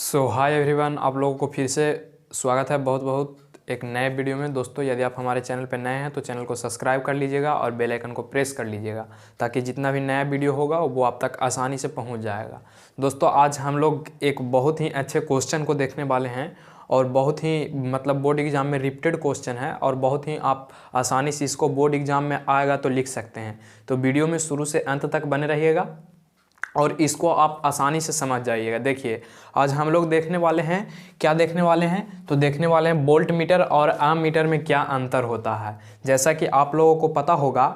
Hi everyone, आप लोगों को फिर से स्वागत है बहुत बहुत एक नए वीडियो में। दोस्तों, यदि आप हमारे चैनल पर नए हैं तो चैनल को सब्सक्राइब कर लीजिएगा और बेल आइकन को प्रेस कर लीजिएगा ताकि जितना भी नया वीडियो होगा वो आप तक आसानी से पहुंच जाएगा। दोस्तों, आज हम लोग एक बहुत ही अच्छे क्वेश्चन को देखने वाले हैं और बहुत ही बोर्ड एग्ज़ाम में रिपीटेड क्वेश्चन है और बहुत ही आप आसानी से इसको बोर्ड एग्ज़ाम में आएगा तो लिख सकते हैं। तो वीडियो में शुरू से अंत तक बने रहिएगा और इसको आप आसानी से समझ जाइएगा। देखिए, आज हम लोग देखने वाले हैं, क्या देखने वाले हैं तो देखने वाले हैं वोल्ट मीटर और आम मीटर में क्या अंतर होता है। जैसा कि आप लोगों को पता होगा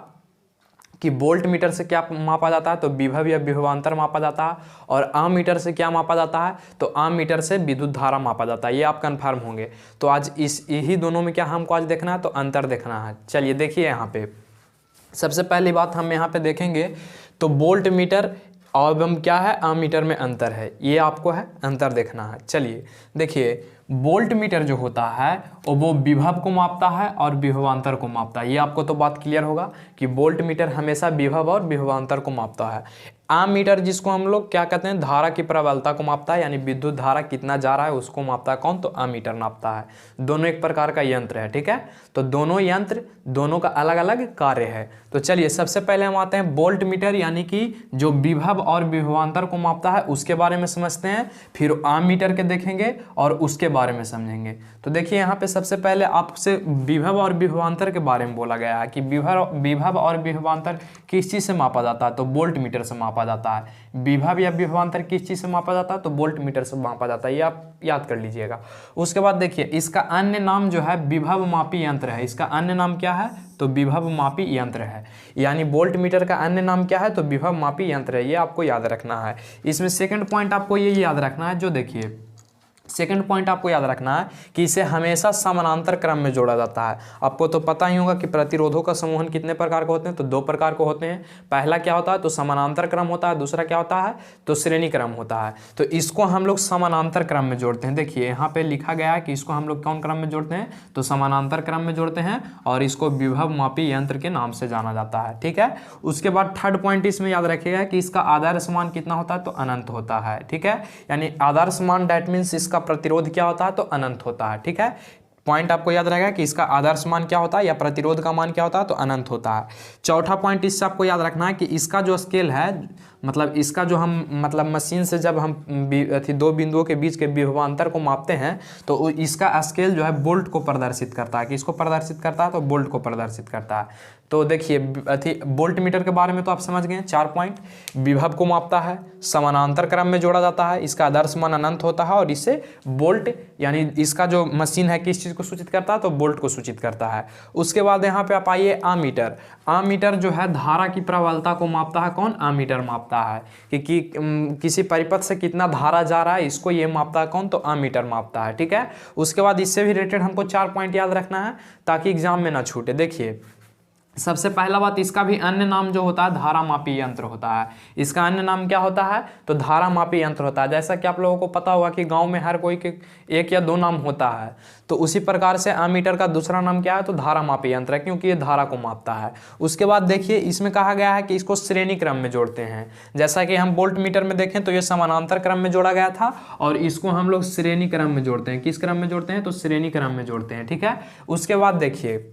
कि वोल्ट मीटर से क्या मापा जाता है तो विभव या विभवांतर मापा जाता है, और आम मीटर से क्या मापा जाता है तो आम मीटर से विद्युत धारा मापा जाता है। ये आप कन्फर्म होंगे। तो आज यही दोनों में क्या हमको आज देखना है तो अंतर देखना है। चलिए देखिए, यहाँ पे सबसे पहली बात हम यहाँ पे देखेंगे तो वोल्ट मीटर और हम क्या है आम मीटर में अंतर है, ये आपको है अंतर देखना है। चलिए देखिए, वोल्ट मीटर जो होता है वो विभव को मापता है और विभवांतर को मापता है। ये आपको तो बात क्लियर होगा कि वोल्ट मीटर हमेशा विभव और विभवांतर को मापता है। आम मीटर जिसको हम लोग क्या कहते हैं धारा की प्रबलता को मापता है, यानी विद्युत धारा कितना जा रहा है उसको मापता है कौन तो आम मीटर मापता है। दोनों एक प्रकार का यंत्र है, ठीक है। तो दोनों यंत्र दोनों का अलग अलग कार्य है। तो चलिए सबसे पहले हम आते हैं वोल्ट मीटर यानी कि जो विभव और विभवांतर को मापता है उसके बारे में समझते हैं, फिर आम मीटर के देखेंगे और उसके बारे में समझेंगे। तो देखिए, यहाँ पे सबसे पहले आपसे विभव और विभवांतर के बारे में बोला गया है कि विभव और विभवांतर किस चीज़ से मापा जाता है तो वोल्ट मीटर से मापा जाता है। विभव या विभवांतर किस चीज़ से मापा जाता है तो वोल्ट मीटर से मापा जाता है। ये आप याद कर लीजिएगा। उसके बाद देखिए, इसका अन्य नाम जो है विभव मापी यंत्र है। इसका अन्य नाम क्या है तो विभव मापी यंत्र है, यानी वोल्ट मीटर का अन्य नाम क्या है तो विभव मापी यंत्र है। ये आपको याद रखना है। इसमें सेकंड पॉइंट आपको ये याद रखना है, जो देखिए सेकंड पॉइंट आपको याद रखना है कि इसे हमेशा समानांतर क्रम में जोड़ा जाता है। आपको तो पता ही होगा कि प्रतिरोधों का समूहन कितने प्रकार के होते हैं तो दो प्रकार के होते हैं। पहला क्या होता है तो समानांतर क्रम होता है, दूसरा क्या होता है तो श्रेणी क्रम होता है। तो इसको हम लोग समानांतर क्रम में जोड़ते हैं। देखिए यहाँ पे लिखा गया है कि इसको हम लोग कौन क्रम में जोड़ते हैं तो समानांतर क्रम में जोड़ते हैं और इसको विभव मापी यंत्र के नाम से जाना जाता है, ठीक है। उसके बाद थर्ड पॉइंट इसमें याद रखिएगा कि इसका आदर्श मान कितना होता है तो अनंत होता है, ठीक है। यानी आदर्श मान दैट मीन्स इसका प्रतिरोध क्या होता है तो अनंत होता है, ठीक है। पॉइंट आपको याद रहेगा कि इसका आदर्श मान क्या होता है या प्रतिरोध का मान क्या होता है तो अनंत होता है। चौथा पॉइंट इससे आपको याद रखना है कि इसका जो स्केल है इसका जो हम मशीन से जब हम दो बिंदुओं के बीच के विभवांतर को मापते हैं तो इसका स्केल जो है वोल्ट को प्रदर्शित करता है। किसको प्रदर्शित करता है तो वोल्ट को प्रदर्शित करता है। तो देखिए वोल्ट मीटर के बारे में तो आप समझ गए, 4 पॉइंट। विभव को मापता है, समानांतर क्रम में जोड़ा जाता है, इसका आदर्श मान अनंत होता है और इससे वोल्ट यानी इसका जो मशीन है किस चीज़ को सूचित करता है तो वोल्ट को सूचित करता है। उसके बाद यहाँ पे आप आइए आम मीटर। आम मीटर जो है धारा की प्रबलता को मापता है। कौन आम मीटर मापता है कि किसी परिपथ से कितना धारा जा रहा है, इसको ये मापता है कौन तो आम मीटर मापता है, ठीक है। उसके बाद इससे भी रिलेटेड हमको 4 पॉइंट याद रखना है ताकि एग्जाम में ना छूटे। देखिए सबसे पहला बात, इसका भी अन्य नाम जो होता है धारा मापी यंत्र होता है। इसका अन्य नाम क्या होता है तो धारा मापी यंत्र होता है। जैसा कि आप लोगों को पता होगा कि गांव में हर कोई के 1 या 2 नाम होता है, तो उसी प्रकार से आमीटर का दूसरा नाम क्या है तो धारा मापी यंत्र है, क्योंकि ये धारा को मापता है। उसके बाद देखिए इसमें कहा गया है कि इसको श्रेणी क्रम में जोड़ते हैं। जैसा कि हम वोल्ट मीटर में देखें तो ये समानांतर क्रम में जोड़ा गया था और इसको हम लोग श्रेणी क्रम में जोड़ते हैं। किस क्रम में जोड़ते हैं तो श्रेणी क्रम में जोड़ते हैं, ठीक है। उसके बाद देखिए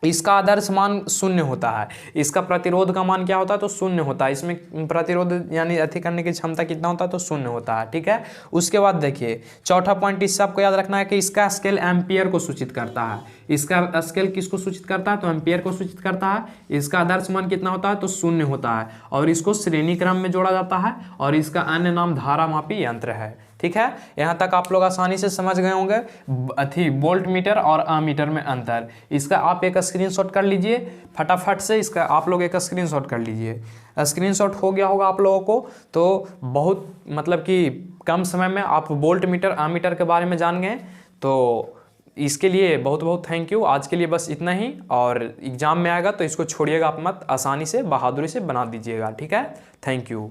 इसका आदर्श मान 0 होता है। इसका प्रतिरोध का मान क्या होता है तो 0 होता है। इसमें प्रतिरोध यानी अति करने की क्षमता कितना होता है तो 0 होता है, ठीक है। उसके बाद देखिए चौथा पॉइंट इससे आपको याद रखना है कि इसका स्केल एम्पियर को सूचित करता है। इसका स्केल किसको सूचित करता है तो एम्पियर को सूचित करता है। इसका आदर्श मान कितना होता है तो 0 होता है और इसको श्रेणी क्रम में जोड़ा जाता है और इसका अन्य नाम धारा मापी यंत्र है, ठीक है। यहाँ तक आप लोग आसानी से समझ गए होंगे वोल्ट मीटर और आम मीटर में अंतर। इसका आप एक स्क्रीनशॉट कर लीजिए फटाफट से, इसका आप लोग एक स्क्रीनशॉट कर लीजिए। स्क्रीनशॉट हो गया होगा आप लोगों को तो बहुत कि कम समय में आप वोल्ट मीटर आम मीटर के बारे में जान गए। तो इसके लिए बहुत बहुत थैंक यू। आज के लिए बस इतना ही, और एग्जाम में आएगा तो इसको छोड़िएगा आप मत, आसानी से बहादुरी से बना दीजिएगा, ठीक है। Thank you.